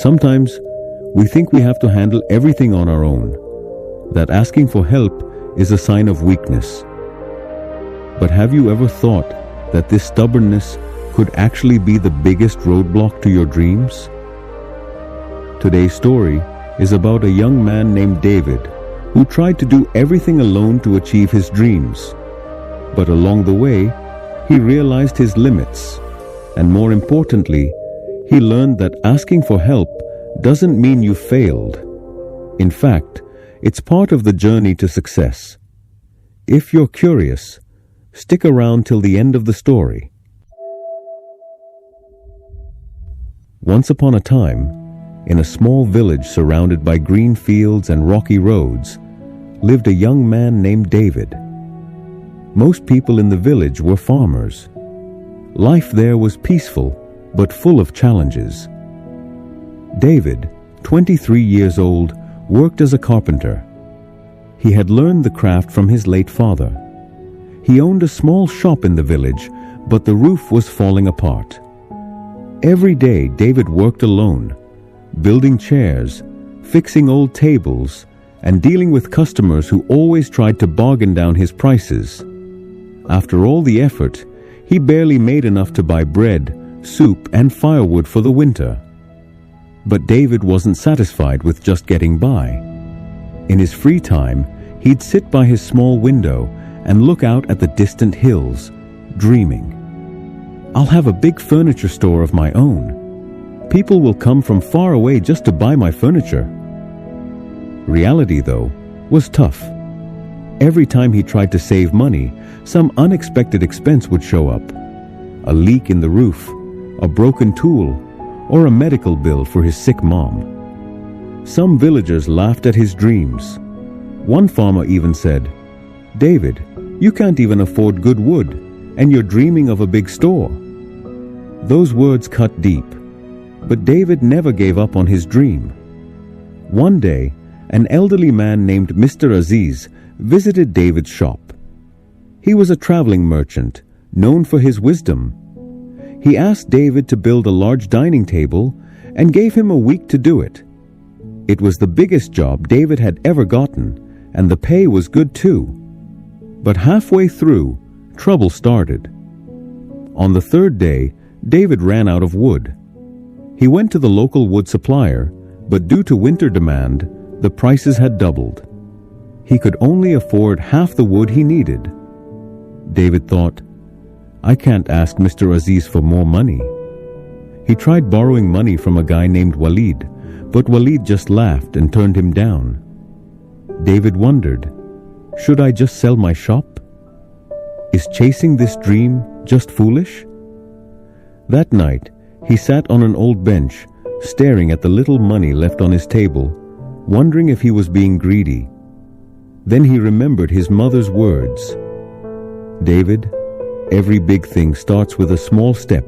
Sometimes we think we have to handle everything on our own, that asking for help is a sign of weakness. But have you ever thought that this stubbornness could actually be the biggest roadblock to your dreams? Today's story is about a young man named David who tried to do everything alone to achieve his dreams. But along the way, he realized his limits, and more importantly, he learned that asking for help doesn't mean you failed. In fact, it's part of the journey to success. If you're curious, stick around till the end of the story. Once upon a time, in a small village surrounded by green fields and rocky roads, lived a young man named David. Most people in the village were farmers. Life there was peaceful, but full of challenges. David, 23 years old, worked as a carpenter. He had learned the craft from his late father. He owned a small shop in the village, but the roof was falling apart. Every day, David worked alone, building chairs, fixing old tables, and dealing with customers who always tried to bargain down his prices. After all the effort, he barely made enough to buy bread, soup, and firewood for the winter. But David wasn't satisfied with just getting by. In his free time, he'd sit by his small window and look out at the distant hills, dreaming. "I'll have a big furniture store of my own. People will come from far away just to buy my furniture." Reality, though, was tough. Every time he tried to save money, some unexpected expense would show up. A leak in the roof, a broken tool, or a medical bill for his sick mom. Some villagers laughed at his dreams. One farmer even said, "David, you can't even afford good wood, and you're dreaming of a big store." Those words cut deep. But David never gave up on his dream. One day, an elderly man named Mr. Aziz visited David's shop. He was a traveling merchant, known for his wisdom. He asked David to build a large dining table and gave him a week to do it. It was the biggest job David had ever gotten, and the pay was good too. But halfway through, trouble started. On the third day, David ran out of wood. He went to the local wood supplier, but due to winter demand, the prices had doubled. He could only afford half the wood he needed. David thought, "I can't ask Mr. Aziz for more money." He tried borrowing money from a guy named Walid, but Walid just laughed and turned him down. David wondered, should I just sell my shop? Is chasing this dream just foolish? That night, he sat on an old bench, staring at the little money left on his table, wondering if he was being greedy. Then he remembered his mother's words. "David, every big thing starts with a small step.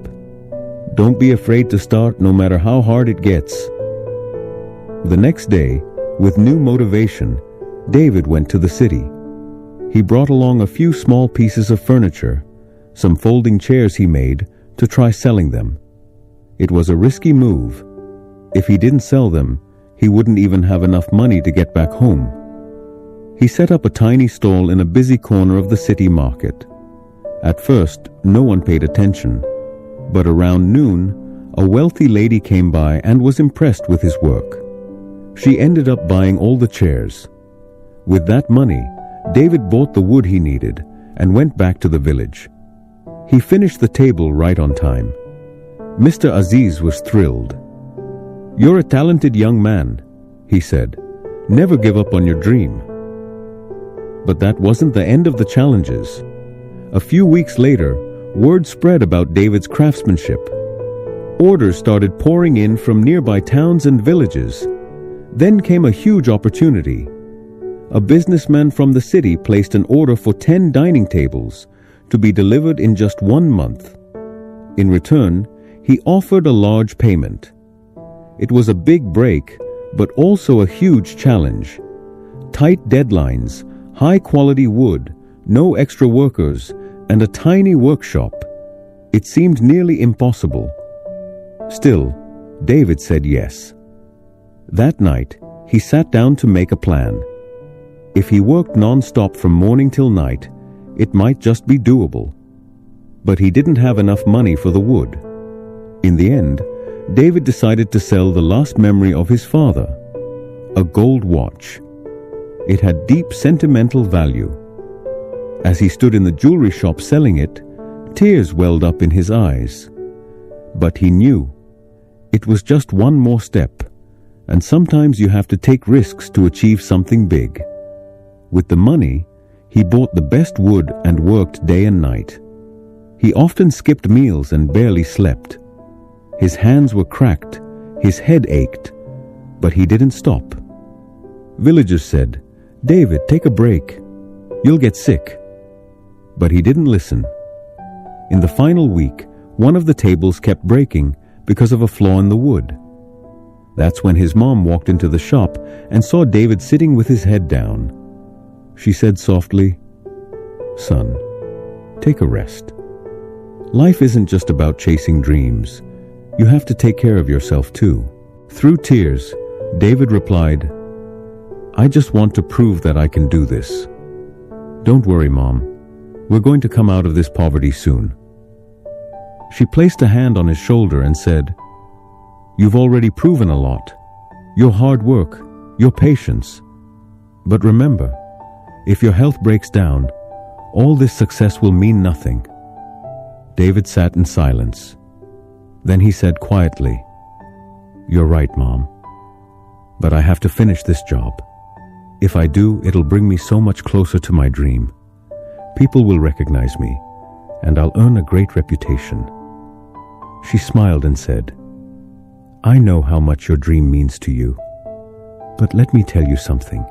Don't be afraid to start no matter how hard it gets." The next day, with new motivation, David went to the city. He brought along a few small pieces of furniture, some folding chairs he made, to try selling them. It was a risky move. If he didn't sell them, he wouldn't even have enough money to get back home. He set up a tiny stall in a busy corner of the city market. At first, no one paid attention, but around noon, a wealthy lady came by and was impressed with his work. She ended up buying all the chairs. With that money, David bought the wood he needed and went back to the village. He finished the table right on time. Mr. Aziz was thrilled. "You're a talented young man," he said. "Never give up on your dream." But that wasn't the end of the challenges. A few weeks later, word spread about David's craftsmanship. Orders started pouring in from nearby towns and villages. Then came a huge opportunity. A businessman from the city placed an order for 10 dining tables to be delivered in just 1 month. In return, he offered a large payment. It was a big break, but also a huge challenge. Tight deadlines, high-quality wood, no extra workers, and a tiny workshop. It seemed nearly impossible. Still, David said yes. That night, he sat down to make a plan. If he worked non-stop from morning till night, it might just be doable. But he didn't have enough money for the wood. In the end, David decided to sell the last memory of his father, a gold watch. It had deep sentimental value. As he stood in the jewelry shop selling it, tears welled up in his eyes. But he knew it was just one more step, and sometimes you have to take risks to achieve something big. With the money, he bought the best wood and worked day and night. He often skipped meals and barely slept. His hands were cracked, his head ached, but he didn't stop. Villagers said, "David, take a break. You'll get sick." But he didn't listen. In the final week, one of the tables kept breaking because of a flaw in the wood. That's when his mom walked into the shop and saw David sitting with his head down. She said softly, "Son, take a rest. Life isn't just about chasing dreams. You have to take care of yourself too." Through tears, David replied, "I just want to prove that I can do this. Don't worry, Mom. We're going to come out of this poverty soon." She placed a hand on his shoulder and said, "You've already proven a lot. Your hard work, your patience. But remember, if your health breaks down, all this success will mean nothing." David sat in silence. Then he said quietly, "You're right, Mom. But I have to finish this job. If I do, it'll bring me so much closer to my dream. People will recognize me, and I'll earn a great reputation." She smiled and said, "I know how much your dream means to you. But let me tell you something.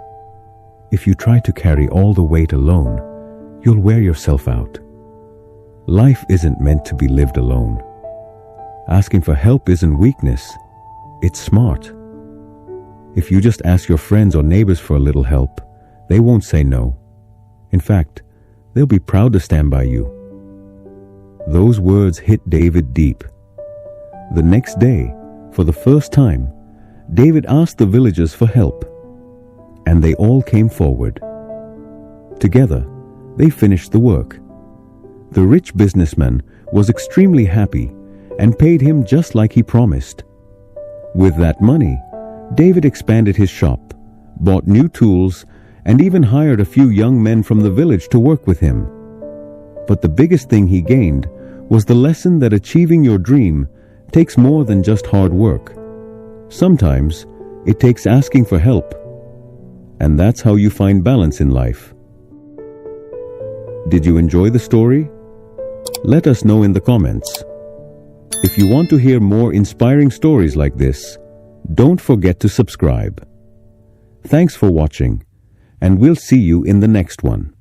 If you try to carry all the weight alone, you'll wear yourself out. Life isn't meant to be lived alone. Asking for help isn't weakness, it's smart. If you just ask your friends or neighbors for a little help, they won't say no. In fact, they'll be proud to stand by you." Those words hit David deep. The next day, for the first time, David asked the villagers for help, and they all came forward. Together, they finished the work. The rich businessman was extremely happy and paid him just like he promised. With that money, David expanded his shop, bought new tools, and even hired a few young men from the village to work with him. But the biggest thing he gained was the lesson that achieving your dream takes more than just hard work. Sometimes it takes asking for help, and that's how you find balance in life. Did you enjoy the story? Let us know in the comments. If you want to hear more inspiring stories like this, don't forget to subscribe. Thanks for watching, and we'll see you in the next one.